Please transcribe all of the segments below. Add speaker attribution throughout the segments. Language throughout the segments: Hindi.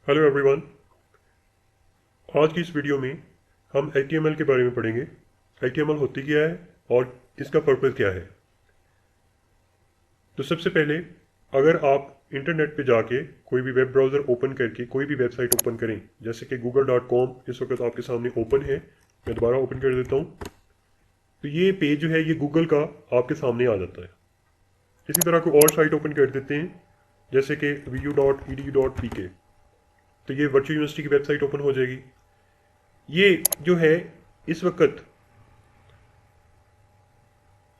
Speaker 1: Hello everyone. आज की इस वीडियो में हम HTML के बारे में पढ़ेंगे। HTML होती क्या है और इसका पर्पज़ क्या है। तो सबसे पहले अगर आप इंटरनेट पे जाके कोई भी वेब ब्राउज़र ओपन करके कोई भी वेबसाइट ओपन करें, जैसे कि google.com इस वक्त आपके सामने ओपन है। मैं दोबारा ओपन कर देता हूँ। तो ये पेज जो है ये गूगल का आपके सामने आ जाता है। इसी तरह कोई और साइट ओपन कर देते हैं, जैसे कि vu.edu.pk। तो ये वर्चुअल यूनिवर्सिटी की वेबसाइट ओपन हो जाएगी। ये जो है इस वक्त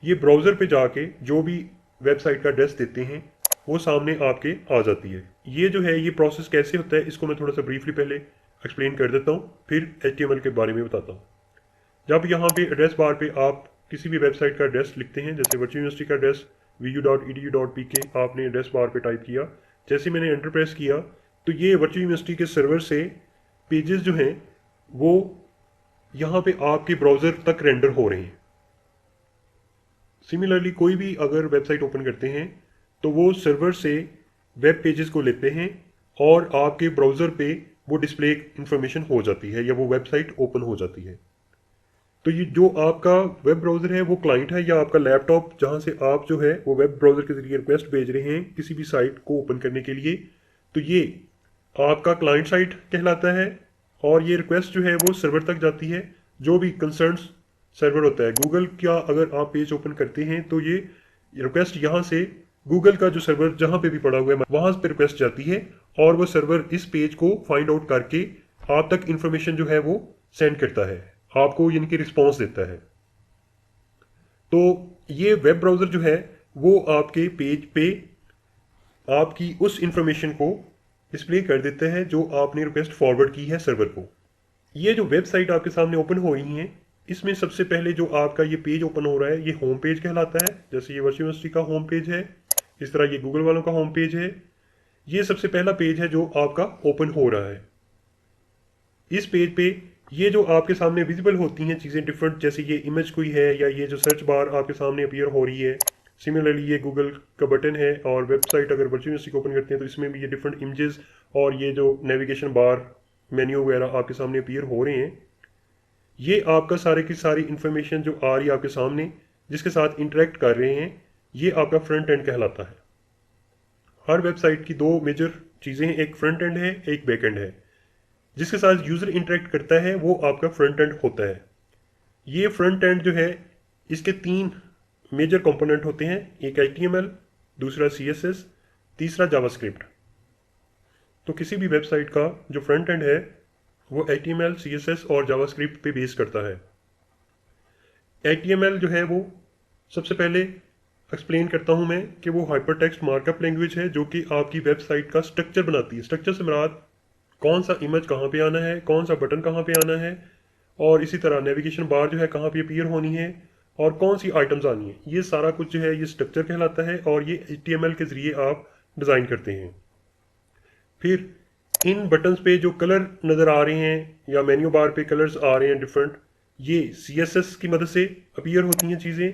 Speaker 1: ये ब्राउज़र पे जाके जो भी वेबसाइट का एड्रेस देते हैं वो सामने आपके आ जाती है। ये जो है ये प्रोसेस कैसे होता है इसको मैं थोड़ा सा ब्रीफली पहले एक्सप्लेन कर देता हूँ, फिर HTML के बारे में बताता हूँ। जब यहाँ पे एड्रेस बार पे आप किसी भी वेबसाइट का एड्रेस लिखते हैं, जैसे वर्चुअल यूनिवर्सिटी का एड्रेस vu.edu.pk आपने एड्रेस बार पे टाइप किया, जैसे मैंने एंटर प्रेस किया तो ये वर्चुअल यूनिवर्सिटी के सर्वर से पेजेस जो हैं वो यहाँ पे आपके ब्राउज़र तक रेंडर हो रहे हैं। सिमिलरली कोई भी अगर वेबसाइट ओपन करते हैं तो वो सर्वर से वेब पेजेस को लेते हैं और आपके ब्राउज़र पे वो डिस्प्ले इंफॉर्मेशन हो जाती है या वो वेबसाइट ओपन हो जाती है। तो ये जो आपका वेब ब्राउज़र है वो क्लाइंट है या आपका लैपटॉप जहाँ से आप जो है वो वेब ब्राउज़र के ज़रिए रिक्वेस्ट भेज रहे हैं किसी भी साइट को ओपन करने के लिए, तो ये आपका क्लाइंट साइट कहलाता है। और ये रिक्वेस्ट जो है वो सर्वर तक जाती है। जो भी कंसर्न सर्वर होता है गूगल का, अगर आप पेज ओपन करते हैं तो ये रिक्वेस्ट यहाँ से गूगल का जो सर्वर जहाँ पे भी पड़ा हुआ है वहाँ पे रिक्वेस्ट जाती है और वो सर्वर इस पेज को फाइंड आउट करके आप तक इंफॉर्मेशन जो है वो सेंड करता है, आपको यानी कि रिस्पॉन्स देता है। तो ये वेब ब्राउज़र जो है वो आपके पेज पे आपकी उस इंफॉर्मेशन को डिस्प्ले कर देता है जो आपने रिक्वेस्ट फॉरवर्ड की है सर्वर को। ये जो वेबसाइट आपके सामने ओपन हो रही है इसमें सबसे पहले जो आपका ये पेज ओपन हो रहा है ये होम पेज कहलाता है। जैसे ये वर्चुअल यूनिवर्सिटी का होम पेज है, इस तरह ये गूगल वालों का होम पेज है। ये सबसे पहला पेज है जो आपका ओपन हो रहा है। इस पेज पे ये जो आपके सामने विजिबल होती हैं चीज़ें डिफरेंट, जैसे ये इमेज कोई है या ये जो सर्च बार आपके सामने अपीयर हो रही है। सिमिलरली ये गूगल का बटन है और वेबसाइट अगर वर्चुअल यूनिवर्सिटी को ओपन करते हैं तो इसमें भी ये डिफरेंट इमेजेस और ये जो नेविगेशन बार मेन्यू वगैरह आपके सामने अपीयर हो रहे हैं। ये आपका सारे की सारी इंफॉर्मेशन जो आ रही है आपके सामने जिसके साथ इंटरेक्ट कर रहे हैं ये आपका फ्रंट एंड कहलाता है। हर वेबसाइट की दो मेजर चीज़ें हैं, एक फ्रंट एंड है एक बैक एंड है। जिसके साथ यूज़र इंटरेक्ट करता है वो आपका फ्रंट एंड होता है। ये फ्रंट एंड जो है इसके तीन मेजर कंपोनेंट होते हैं, एक HTML, दूसरा CSS, तीसरा जावास्क्रिप्ट। तो किसी भी वेबसाइट का जो फ्रंट एंड है वो HTML, CSS और जावास्क्रिप्ट पे बेस करता है। HTML जो है वो सबसे पहले एक्सप्लेन करता हूँ मैं कि वो हाइपरटेक्स्ट मार्कअप लैंग्वेज है जो कि आपकी वेबसाइट का स्ट्रक्चर बनाती है। स्ट्रक्चर से मुराद कौन सा इमेज कहाँ पे आना है, कौन सा बटन कहाँ पे आना है और इसी तरह नेविगेशन बार जो है कहाँ पे अपीयर होनी है और कौन सी आइटम्स आनी है, ये सारा कुछ जो है ये स्ट्रक्चर कहलाता है और ये HTML के ज़रिए आप डिज़ाइन करते हैं। फिर इन बटन्स पे जो कलर नज़र आ रहे हैं या मेन्यू बार पे कलर्स आ रहे हैं डिफरेंट, ये CSS की मदद से अपीयर होती हैं चीज़ें।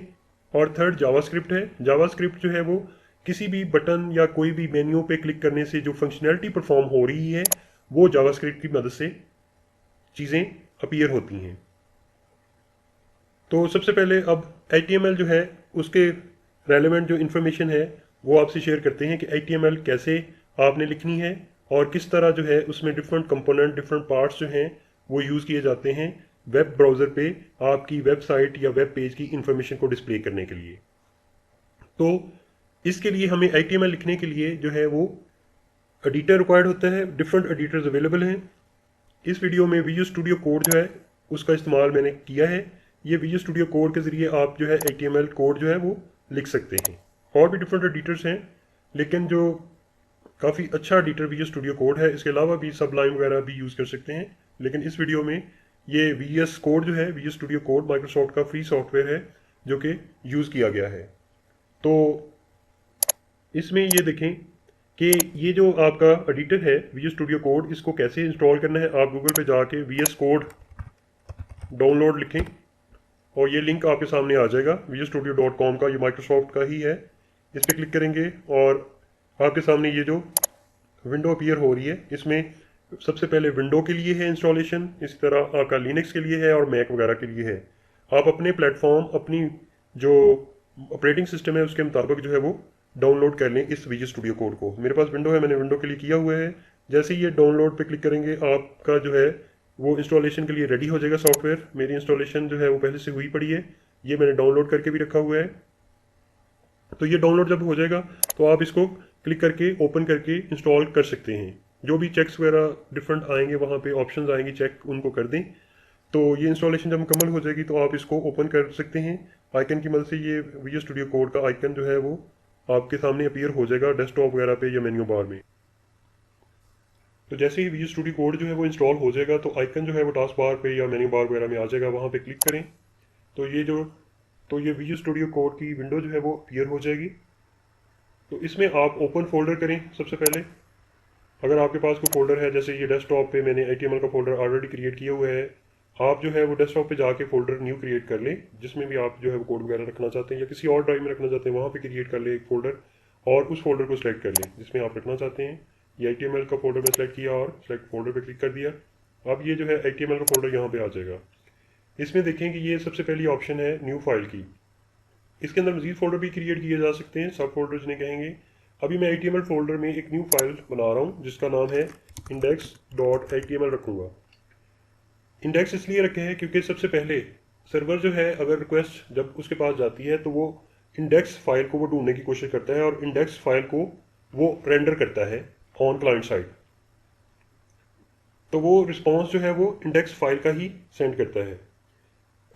Speaker 1: और थर्ड जावास्क्रिप्ट है। जावास्क्रिप्ट जो है वो किसी भी बटन या कोई भी मेन्यू पे क्लिक करने से जो फंक्शनैलिटी परफॉर्म हो रही है वो जावास्क्रिप्ट की मदद से चीज़ें अपीयर होती हैं। तो सबसे पहले अब HTML जो है उसके रेलेवेंट जो इन्फॉर्मेशन है वो आपसे शेयर करते हैं कि HTML कैसे आपने लिखनी है और किस तरह जो है उसमें डिफरेंट कंपोनेंट डिफरेंट पार्ट्स जो हैं वो यूज़ किए जाते हैं वेब ब्राउज़र पे आपकी वेबसाइट या वेब पेज की इंफॉर्मेशन को डिस्प्ले करने के लिए। तो इसके लिए हमें HTML लिखने के लिए जो है वो एडिटर रिक्वायर्ड होता है। डिफरेंट एडिटर्स अवेलेबल हैं। इस वीडियो में विजुअल स्टूडियो कोड जो है उसका इस्तेमाल मैंने किया है। ये विजुअल स्टूडियो कोड के ज़रिए आप जो है HTML कोड जो है वो लिख सकते हैं। और भी डिफरेंट एडिटर्स हैं लेकिन जो काफ़ी अच्छा एडिटर विजुअल स्टूडियो कोड है। इसके अलावा भी सबलाइन वगैरह भी यूज़ कर सकते हैं, लेकिन इस वीडियो में ये VS कोड जो है विजुअल स्टूडियो कोड माइक्रोसॉफ्ट का फ्री सॉफ्टवेयर है जो कि यूज़ किया गया है। तो इसमें ये देखें कि ये जो आपका एडिटर है विजुअल स्टूडियो कोड, इसको कैसे इंस्टॉल करना है। आप गूगल पे जाके VS कोड डाउनलोड लिखें और ये लिंक आपके सामने आ जाएगा visualstudio.com का, ये माइक्रोसॉफ्ट का ही है। इस पर क्लिक करेंगे और आपके सामने ये जो विंडो अपीयर हो रही है इसमें सबसे पहले विंडो के लिए है इंस्टॉलेशन, इसी तरह आपका लिनक्स के लिए है और मैक वगैरह के लिए है। आप अपने प्लेटफॉर्म, अपनी जो ऑपरेटिंग सिस्टम है उसके मुताबिक जो है वो डाउनलोड कर लें इस विजुअल स्टूडियो कोड को। मेरे पास विंडो है, मैंने विंडो के लिए किया हुआ है। जैसे ही ये डाउनलोड पे क्लिक करेंगे आपका जो है वो इंस्टॉलेशन के लिए रेडी हो जाएगा सॉफ्टवेयर। मेरी इंस्टॉलेशन जो है वो पहले से हुई पड़ी है, ये मैंने डाउनलोड करके भी रखा हुआ है। तो ये डाउनलोड जब हो जाएगा तो आप इसको क्लिक करके ओपन करके इंस्टॉल कर सकते हैं। जो भी चेक्स वगैरह डिफरेंट आएंगे वहाँ पे ऑप्शंस आएंगे, चेक उनको कर दें। तो ये इंस्टॉलेशन जब मुकम्मल हो जाएगी तो आप इसको ओपन कर सकते हैं। आइकन की मदद से ये विजुअल स्टूडियो कोड का आइकन जो है वो आपके सामने अपीयर हो जाएगा डेस्कटॉप वगैरह पे या मेन्यू बार में। तो जैसे ही विजुअल स्टूडियो कोड जो है वो इंस्टॉल हो जाएगा तो आइकन जो है वो टास्क बार पे या मेन्यू बार वगैरह में आ जाएगा, वहाँ पे क्लिक करें तो ये विजुअल स्टूडियो कोड की विंडो जो है वो अपीयर हो जाएगी। तो इसमें आप ओपन फोल्डर करें सबसे पहले। अगर आपके पास कोई फोल्डर है, जैसे ये डेस्कटॉप पे मैंने HTML का फोल्डर ऑलरेडी क्रिएट किया हुआ है, आप जो है वो डेस्कटॉप पे जाके फोल्डर न्यू क्रिएट कर लें जिसमें भी आप जो है वो कोड वगैरह रखना चाहते हैं, या किसी और ड्राइव में रखना चाहते हैं वहाँ पे क्रिएट कर लें एक फोल्डर और उस फोल्डर को सिलेक्ट कर लें जिसमें आप रखना चाहते हैं। ये HTML का फोल्डर में सेलेक्ट किया और सेलेक्ट फोल्डर पर क्लिक कर दिया। अब ये जो है HTML का फोल्डर यहाँ पे आ जाएगा। इसमें देखें कि ये सबसे पहली ऑप्शन है न्यू फाइल की। इसके अंदर मजीद फोल्डर भी क्रिएट किए जा सकते हैं, सब फोल्डर जिन्हें कहेंगे। अभी मैं HTML फोल्डर में एक न्यू फाइल बना रहा हूँ जिसका नाम है index.html रखूँगा। इंडेक्स इसलिए रखे हैं क्योंकि सबसे पहले सर्वर जो है अगर रिक्वेस्ट जब उसके पास जाती है तो वो इंडेक्स फाइल को वो ढूंढने की कोशिश करता है और इंडेक्स फाइल को वो रेंडर करता है ऑन क्लाइंट साइड। तो वो रिस्पॉन्स जो है वो इंडेक्स फाइल का ही सेंड करता है।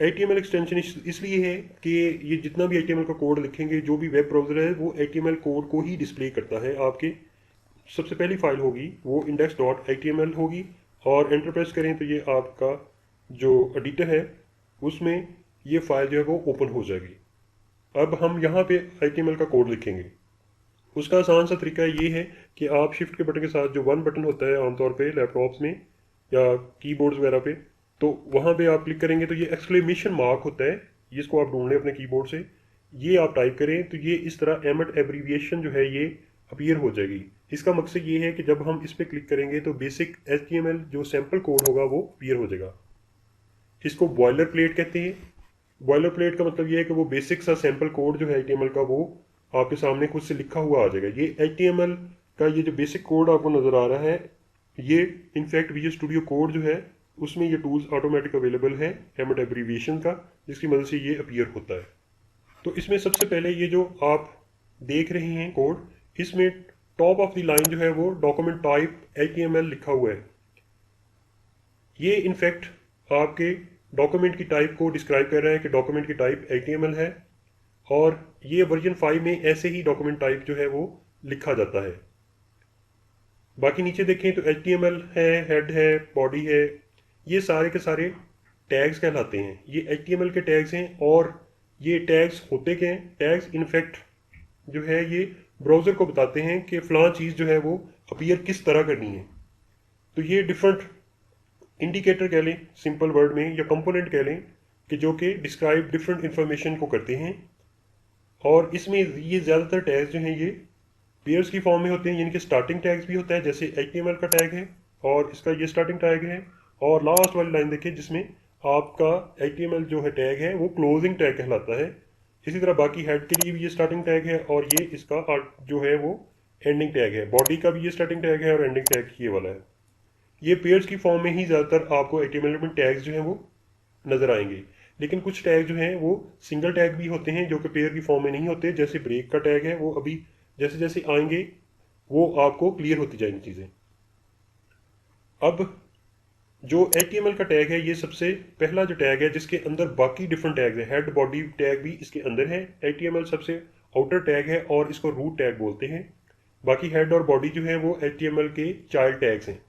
Speaker 1: HTML एक्सटेंशन इसलिए है कि ये जितना भी HTML का कोड लिखेंगे, जो भी वेब ब्राउज़र है वो HTML कोड को ही डिस्प्ले करता है। आपके सबसे पहली फाइल होगी वो index.html होगी और एंटर प्रेस करें तो ये आपका जो एडिटर है उसमें ये फाइल जो है वो ओपन हो जाएगी। अब हम यहाँ पे HTML का कोड लिखेंगे। उसका आसान सा तरीका ये है कि आप शिफ्ट के बटन के साथ जो वन बटन होता है आमतौर पे लैपटॉप्स में या कीबोर्ड्स वगैरह पे, तो वहाँ पे आप क्लिक करेंगे तो ये एक्सक्लेमेशन मार्क होता है, जिसको आप ढूंढ लें अपने कीबोर्ड से। ये आप टाइप करें तो ये इस तरह एमट एब्रीविएशन जो है ये अपीयर हो जाएगी। इसका मकसद ये है कि जब हम इस पर क्लिक करेंगे तो बेसिक HTML जो सैम्पल कोड होगा वो अपीयर हो जाएगा। इसको बॉयलर प्लेट कहते हैं। बॉयलर प्लेट का मतलब ये है कि वो बेसिक सा सैम्पल कोड जो है HTML का वो आपके सामने खुद से लिखा हुआ आ जाएगा। ये HTML का ये जो बेसिक कोड आपको नज़र आ रहा है, ये इनफैक्ट विजुअल स्टूडियो कोड जो है उसमें ये टूल्स ऑटोमेटिक अवेलेबल है एमट एब्रीविएशन का, जिसकी मदद से ये अपीयर होता है। तो इसमें सबसे पहले ये जो आप देख रहे हैं कोड, इसमें टॉप ऑफ द लाइन जो है वो डॉक्यूमेंट टाइप HTML लिखा हुआ है। ये इनफैक्ट आपके डॉक्यूमेंट की टाइप को डिस्क्राइब कर रहा है कि डॉक्यूमेंट की टाइप HTML है और ये वर्जन 5 में ऐसे ही डॉक्यूमेंट टाइप जो है वो लिखा जाता है। बाकी नीचे देखें तो HTML है, हेड है, बॉडी है, ये सारे के सारे टैग्स कहलाते हैं। ये HTML के टैग्स हैं और ये टैग्स होते क्या हैं? टैग्स इनफैक्ट जो है ये ब्राउज़र को बताते हैं कि फ़लाँ चीज़ जो है वो अपीयर किस तरह करनी है। तो ये डिफरेंट इंडिकेटर कह लें सिंपल वर्ड में, या कंपोनेंट कह लें, कि जो कि डिस्क्राइब डिफरेंट इंफॉर्मेशन को करते हैं। और इसमें ये ज़्यादातर टैग्स जो हैं ये पेयर्स की फॉर्म में होते हैं, यानी कि स्टार्टिंग टैग्स भी होता है जैसे HTML का टैग है और इसका ये स्टार्टिंग टैग है। और लास्ट वाली लाइन देखिए जिसमें आपका HTML जो है टैग है वो क्लोजिंग टैग कहलाता है। इसी तरह बाकी हेड के लिए भी ये स्टार्टिंग टैग है और ये इसका जो है वो एंडिंग टैग है। बॉडी का भी ये स्टार्टिंग टैग है और एंडिंग टैग ये वाला है। ये पेयर्स की फॉर्म में ही ज़्यादातर आपको HTML में टैग्स जो हैं वो नज़र आएंगे। लेकिन कुछ टैग जो हैं वो सिंगल टैग भी होते हैं जो कि पेयर की फॉर्म में नहीं होते, जैसे ब्रेक का टैग है। वो अभी जैसे जैसे आएंगे वो आपको क्लियर होती जाएंगी चीज़ें। अब जो HTML का टैग है ये सबसे पहला जो टैग है जिसके अंदर बाकी डिफरेंट टैग्स है, हेड बॉडी टैग भी इसके अंदर है। HTML सबसे आउटर टैग है और इसको रूट टैग बोलते हैं। बाकी हेड और बॉडी जो है वो HTML के चाइल्ड टैग्स हैं।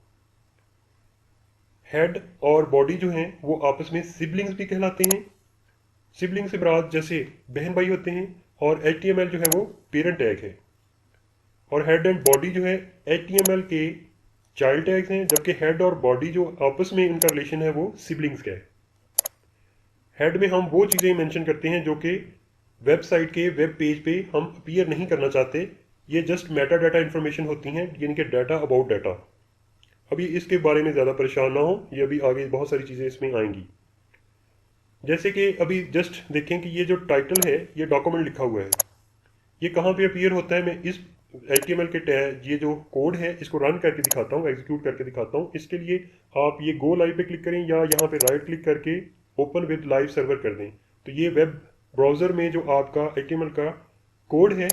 Speaker 1: हेड और बॉडी जो हैं वो आपस में सिबलिंग्स भी कहलाते हैं। सिबलिंग से मुराद जैसे बहन भाई होते हैं और HTML जो है वो पेरेंट टैग है। और हेड एंड बॉडी जो है HTML के चाइल्ड टैग्स हैं, जबकि हेड और बॉडी जो आपस में इनका रिलेशन है वो सिबलिंग्स का है। हेड में हम वो चीज़ें मेंशन करते हैं जो कि वेबसाइट के वेब पेज पे हम अपीयर नहीं करना चाहते। ये जस्ट मेटा डाटा इन्फॉर्मेशन होती हैं, यानी कि डाटा अबाउट डाटा। अभी इसके बारे में ज़्यादा परेशान ना हो, ये अभी आगे बहुत सारी चीज़ें इसमें आएंगी। जैसे कि अभी जस्ट देखें कि ये जो टाइटल है, ये डॉक्यूमेंट लिखा हुआ है, ये कहाँ पे अपीयर होता है। मैं इस HTML के टैग, ये जो कोड है, इसको रन करके दिखाता हूँ, एग्जीक्यूट करके दिखाता हूँ। इसके लिए आप ये गो लाइव पे क्लिक करें या यहाँ पे राइट क्लिक करके ओपन विद लाइव सर्वर कर दें। तो ये वेब ब्राउज़र में जो आपका HTML का कोड है,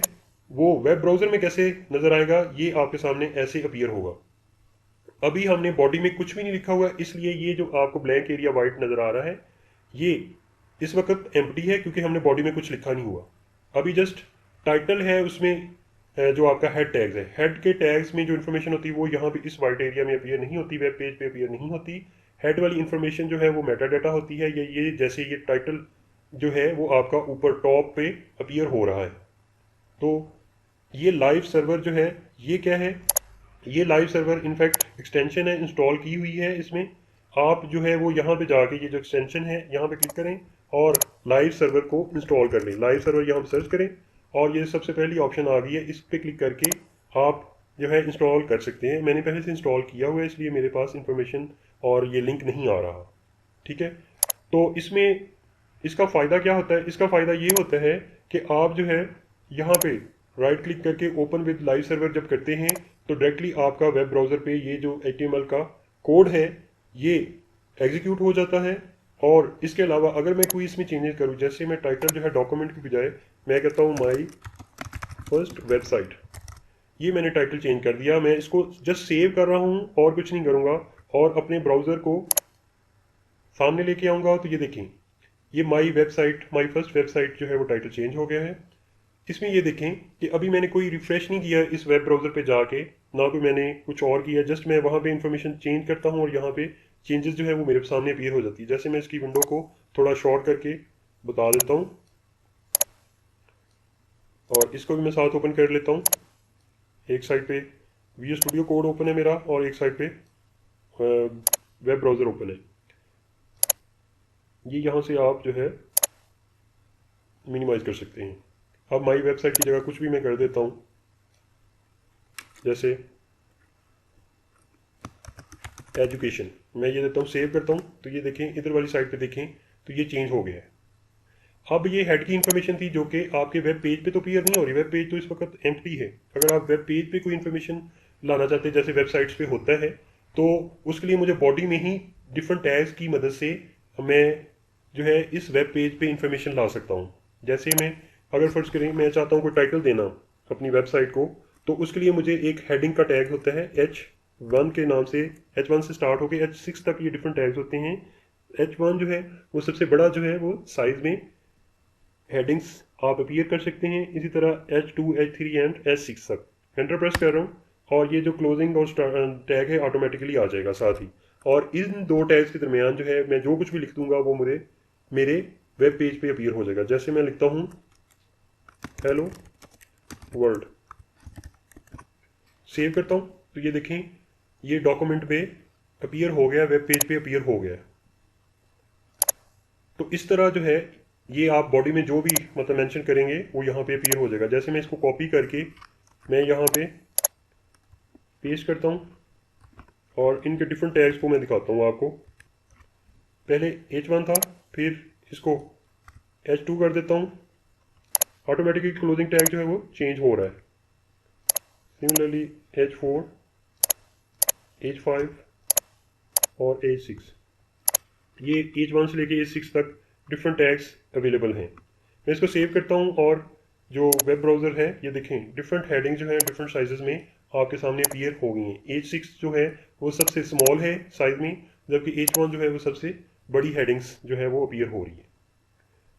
Speaker 1: वो वेब ब्राउज़र में कैसे नज़र आएगा, ये आपके सामने ऐसे अपीयर होगा। अभी हमने बॉडी में कुछ भी नहीं लिखा हुआ है, इसलिए ये जो आपको ब्लैंक एरिया वाइट नज़र आ रहा है, ये इस वक्त एम्प्टी है, क्योंकि हमने बॉडी में कुछ लिखा नहीं हुआ। अभी जस्ट टाइटल है, उसमें जो आपका हेड टैग्स है, हेड के टैग्स में जो इन्फॉर्मेशन होती है वो यहाँ पे इस वाइट एरिया में अपीयर नहीं होती, वेब पेज पे अपीयर नहीं होती। हेड वाली इन्फॉर्मेशन जो है वो मेटा डाटा होती है, ये जैसे ये टाइटल जो है वो आपका ऊपर टॉप पे अपीयर हो रहा है। तो ये लाइव सर्वर जो है, ये क्या है, ये लाइव सर्वर इनफैक्ट एक्सटेंशन है, इंस्टॉल की हुई है इसमें। आप जो है वो यहाँ पे जाके ये जो एक्सटेंशन है यहाँ पे क्लिक करें और लाइव सर्वर को इंस्टॉल कर लें। लाइव सर्वर यहाँ पे सर्च करें और ये सबसे पहली ऑप्शन आ गई है, इस पर क्लिक करके आप जो है इंस्टॉल कर सकते हैं। मैंने पहले से इंस्टॉल किया हुआ है, इसलिए मेरे पास इंफॉर्मेशन और ये लिंक नहीं आ रहा। ठीक है, तो इसमें इसका फ़ायदा क्या होता है, इसका फ़ायदा ये होता है कि आप जो है यहाँ पे राइट क्लिक करके ओपन विद लाइव सर्वर जब करते हैं तो डायरेक्टली आपका वेब ब्राउज़र पे ये जो HTML का कोड है ये एग्जीक्यूट हो जाता है। और इसके अलावा अगर मैं कोई इसमें चेंजेस करूँ, जैसे मैं टाइटल जो है डॉक्यूमेंट की बजाय मैं कहता हूँ माई फर्स्ट वेबसाइट, ये मैंने टाइटल चेंज कर दिया। मैं इसको जस्ट सेव कर रहा हूँ और कुछ नहीं करूँगा, और अपने ब्राउज़र को सामने लेके आऊँगा तो ये देखें, ये my website, my first website जो है वो टाइटल चेंज हो गया है। इसमें ये देखें कि अभी मैंने कोई रिफ़्रेश नहीं किया इस वेब ब्राउज़र पे जाके, ना कोई मैंने कुछ और किया, जस्ट मैं वहाँ पे इंफॉर्मेशन चेंज करता हूँ और यहाँ पे चेंजेस जो है वो मेरे सामने अपीयर हो जाती है। जैसे मैं इसकी विंडो को थोड़ा शॉर्ट करके बता देता हूँ और इसको भी मैं साथ ओपन कर लेता हूँ। एक साइड पे VS स्टूडियो कोड ओपन है मेरा और एक साइड पे वेब ब्राउज़र ओपन है। ये यहाँ से आप जो है मिनिमाइज कर सकते हैं। अब माई वेबसाइट की जगह कुछ भी मैं कर देता हूँ, जैसे एजुकेशन, मैं ये देता हूँ, सेव करता हूँ। तो ये देखें, इधर वाली साइड पे देखें तो ये चेंज हो गया है। अब ये हेड की इन्फॉर्मेशन थी जो कि आपके वेब पेज पे तो क्लियर नहीं हो रही, वेब पेज तो इस वक्त एम्प्टी है। अगर आप वेब पेज पे कोई इन्फॉर्मेशन लाना चाहते हैं, जैसे वेबसाइट्स पे होता है, तो उसके लिए मुझे बॉडी में ही डिफरेंट टैग्स की मदद से मैं जो है इस वेब पेज पे इंफॉर्मेशन ला सकता हूँ। जैसे मैं अगर फर्ज करें मैं चाहता हूँ कोई टाइटल देना अपनी वेबसाइट को, तो उसके लिए मुझे एक हेडिंग का टैग होता है H1 के नाम से, H1 से स्टार्ट होकर H6 तक ये डिफरेंट टैग्स होते हैं। H1 जो है वो सबसे बड़ा जो है वो साइज में हेडिंग्स आप अपीयर कर सकते हैं। इसी तरह H2, H3 एंड H6 तक। एंटर प्रेस कर रहा हूँ और ये जो क्लोजिंग और टैग है ऑटोमेटिकली आ जाएगा साथ ही। और इन दो टैग्स के दरमियान जो है मैं जो कुछ भी लिख दूंगा वो मेरे वेब पेज पे अपीयर हो जाएगा। जैसे मैं लिखता हूँ हेलो वर्ल्ड, सेव करता हूँ तो ये देखें ये डॉक्यूमेंट पे अपीयर हो गया, वेब पेज पे अपीयर हो गया। तो इस तरह जो है ये आप बॉडी में जो भी मतलब मेंशन करेंगे वो यहाँ पे अपीयर हो जाएगा। जैसे मैं इसको कॉपी करके मैं यहाँ पे पेस्ट करता हूँ और इनके डिफरेंट टैग्स को मैं दिखाता हूँ आपको। पहले H1 था, फिर इसको H2 कर देता हूँ, ऑटोमेटिकली क्लोजिंग टैग जो है वो चेंज हो रहा है। सिमिलरली H4, H5 और H6, ये H1 से लेके H6 तक डिफरेंट टैग्स अवेलेबल हैं। मैं इसको सेव करता हूँ और जो वेब ब्राउज़र है ये देखें डिफरेंट हेडिंग जो है डिफरेंट साइजेस में आपके सामने अपीयर हो गई हैं। H6 जो है वो सबसे स्मॉल है साइज में, जबकि H1 जो है वो सबसे बड़ी हेडिंग्स जो है वो अपीयर हो रही है।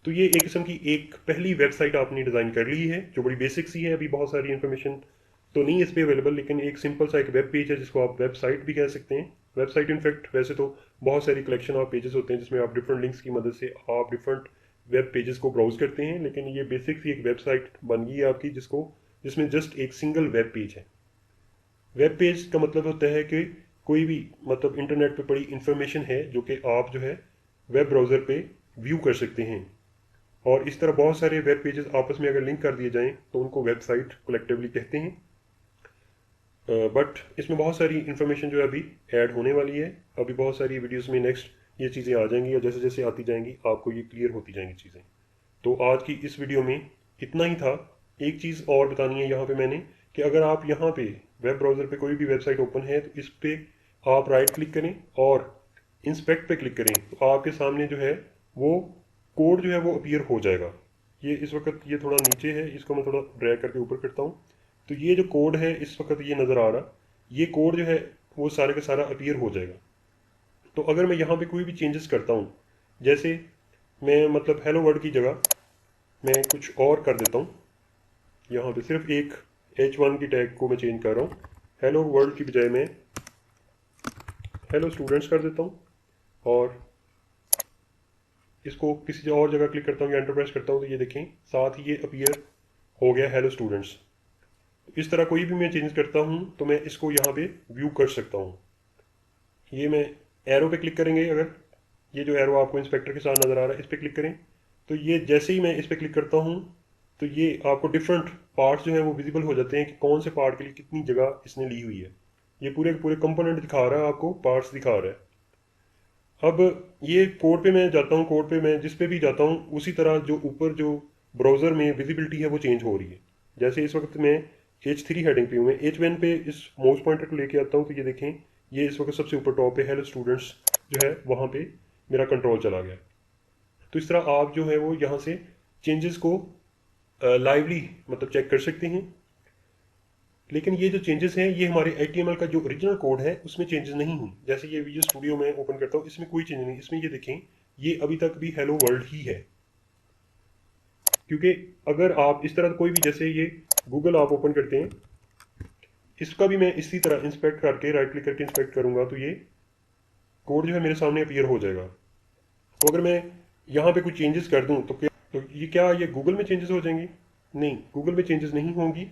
Speaker 1: तो ये एक किस्म की एक पहली वेबसाइट आपने डिज़ाइन कर ली है जो बड़ी बेसिक सी है। अभी बहुत सारी इन्फॉर्मेशन तो नहीं इस पर अवेलेबल, लेकिन एक सिंपल सा एक वेब पेज है जिसको आप वेबसाइट भी कह सकते हैं। वेबसाइट इनफैक्ट वैसे तो बहुत सारी कलेक्शन ऑफ पेजेस होते हैं जिसमें आप डिफरेंट लिंक्स की मदद से आप डिफरेंट वेब पेजेस को ब्राउज करते हैं, लेकिन ये बेसिक सी एक वेबसाइट बन गई है आपकी जिसमें जस्ट एक सिंगल वेब पेज है। वेब पेज का मतलब होता है कि कोई भी मतलब इंटरनेट पे पड़ी इंफॉर्मेशन है जो कि आप जो है वेब ब्राउज़र पे व्यू कर सकते हैं। और इस तरह बहुत सारे वेब पेजेस आपस में अगर लिंक कर दिए जाएं तो उनको वेबसाइट कलेक्टिवली कहते हैं। बट इसमें बहुत सारी इन्फॉर्मेशन जो है अभी ऐड होने वाली है। अभी बहुत सारी वीडियोस में नेक्स्ट ये चीज़ें आ जाएंगी और जैसे जैसे आती जाएंगी आपको ये क्लियर होती जाएंगी चीज़ें। तो आज की इस वीडियो में इतना ही था। एक चीज़ और बतानी है यहाँ पे मैंने, कि अगर आप यहाँ पे वेब ब्राउज़र पे कोई भी वेबसाइट ओपन है तो इस पे आप राइट क्लिक करें और इंस्पेक्ट पे क्लिक करें तो आपके सामने जो है वो कोड जो है वो अपीयर हो जाएगा। ये इस वक्त ये थोड़ा नीचे है, इसको मैं थोड़ा ड्रैग करके ऊपर करता हूँ। तो ये जो कोड है इस वक्त ये नज़र आ रहा, ये कोड जो है वो सारे का सारा अपीयर हो जाएगा। तो अगर मैं यहाँ पे कोई भी चेंजेस करता हूँ, जैसे मैं मतलब हेलो वर्ड की जगह मैं कुछ और कर देता हूँ, यहाँ पे सिर्फ एक H1 की टैग को मैं चेंज कर रहा हूँ, हेलो वर्ल्ड की बजाय मैं हेलो स्टूडेंट्स कर देता हूँ और इसको किसी और जगह क्लिक करता हूँ या एंटर प्रेस करता हूँ तो ये देखें साथ ही ये अपीयर हो गया हेलो स्टूडेंट्स। इस तरह कोई भी मैं चेंज करता हूँ तो मैं इसको यहाँ पे व्यू कर सकता हूँ। ये मैं एरो पे क्लिक करेंगे, अगर ये जो एरो आपको इंस्पेक्टर के साथ नज़र आ रहा है इस पर क्लिक करें तो ये जैसे ही मैं इस पर क्लिक करता हूँ तो ये आपको डिफरेंट पार्ट्स जो हैं वो विजिबल हो जाते हैं कि कौन से पार्ट के लिए कितनी जगह इसने ली हुई है। ये पूरे पूरे कंपोनेंट दिखा रहा है, आपको पार्ट्स दिखा रहा है। अब ये कोड पे मैं जाता हूँ, कोड पे मैं जिस पे भी जाता हूँ उसी तरह जो ऊपर जो ब्राउज़र में विजिबिलिटी है वो चेंज हो रही है। जैसे इस वक्त मैं H3 हेडिंग पे हूँ, मैं H1 पे इस माउस पॉइंटर को लेके आता हूँ तो ये देखें ये इस वक्त सबसे ऊपर टॉप पे हेलो स्टूडेंट्स जो है वहाँ पे मेरा कंट्रोल चला गया। तो इस तरह आप जो है वो यहाँ से चेंजेस को लाइवली मतलब चेक कर सकते हैं। लेकिन ये जो चेंजेस हैं ये हमारे HTML का जो ओरिजिनल कोड है उसमें चेंजेस नहीं हुई। जैसे ये विजुअल स्टूडियो में ओपन करता हूँ इसमें कोई चेंज नहीं, इसमें ये देखें ये अभी तक भी हेलो वर्ल्ड ही है। क्योंकि अगर आप इस तरह कोई भी, जैसे ये गूगल आप ओपन करते हैं, इसका भी मैं इसी तरह इंस्पेक्ट करके राइट क्लिक करके इंस्पेक्ट करूंगा तो ये कोड जो है मेरे सामने अपीयर हो जाएगा। तो अगर मैं यहाँ पे कुछ चेंजेस कर दूँ तो ये गूगल में चेंजेस हो जाएंगी? नहीं, गूगल में चेंजेस नहीं होंगी।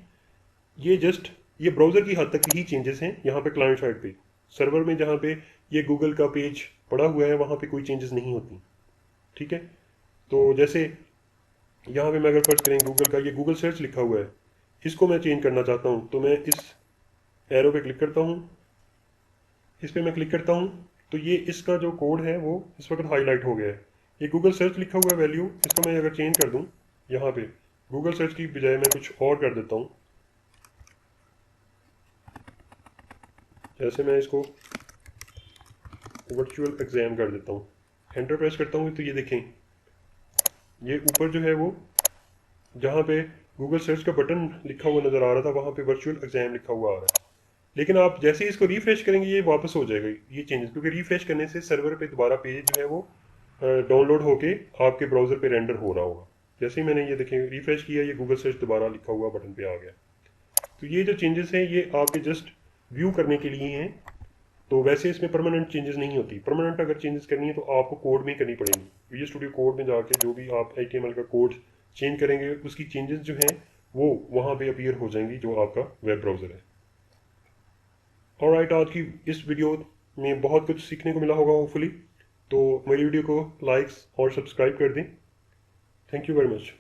Speaker 1: ये जस्ट ये ब्राउज़र की हद तक ही चेंजेस हैं यहाँ पे क्लाइंट साइड पे। सर्वर में जहाँ पे ये गूगल का पेज पड़ा हुआ है वहाँ पे कोई चेंजेस नहीं होती। ठीक है, तो जैसे यहाँ पे मैं अगर फर्ज करें गूगल का ये गूगल सर्च लिखा हुआ है, इसको मैं चेंज करना चाहता हूँ तो मैं इस एरो पे क्लिक करता हूँ, इस पर मैं क्लिक करता हूँ तो ये इसका जो कोड है वो इस वक्त हाईलाइट हो गया है। ये गूगल सर्च लिखा हुआ है वैल्यू, इसको मैं अगर चेंज कर दूँ यहाँ पे गूगल सर्च की बजाय मैं कुछ और कर देता हूँ, जैसे मैं इसको वर्चुअल एग्जाम कर देता हूँ, एंटर प्रेस करता हूँ तो ये देखें ये ऊपर जो है वो जहाँ पे गूगल सर्च का बटन लिखा हुआ नज़र आ रहा था वहाँ पे वर्चुअल एग्जाम लिखा हुआ आ रहा है। लेकिन आप जैसे ही इसको रिफ्रेश करेंगे ये वापस हो जाएगा ये चेंजेस, क्योंकि रिफ्रेश करने से सर्वर पे दोबारा पेज जो है वो डाउनलोड होके आपके ब्राउज़र पे रेंडर हो रहा होगा। जैसे ही मैंने ये देखें रिफ्रेश किया ये गूगल सर्च दोबारा लिखा हुआ बटन पे आ गया। तो ये जो चेंजेस हैं ये आपके जस्ट व्यू करने के लिए हैं। तो वैसे इसमें परमानेंट चेंजेस नहीं होती। परमानेंट अगर चेंजेस करनी है तो आपको कोड में करनी पड़ेगी। विजुअल स्टूडियो कोड में जाके जो भी आप HTML का कोड चेंज करेंगे उसकी चेंजेस जो हैं वो वहाँ पे अपीयर हो जाएंगी जो आपका वेब ब्राउज़र है। ऑलराइट, आज की इस वीडियो में बहुत कुछ सीखने को मिला होगा होपफुली। तो मेरी वीडियो को लाइक्स और सब्सक्राइब कर दें। Thank you very much.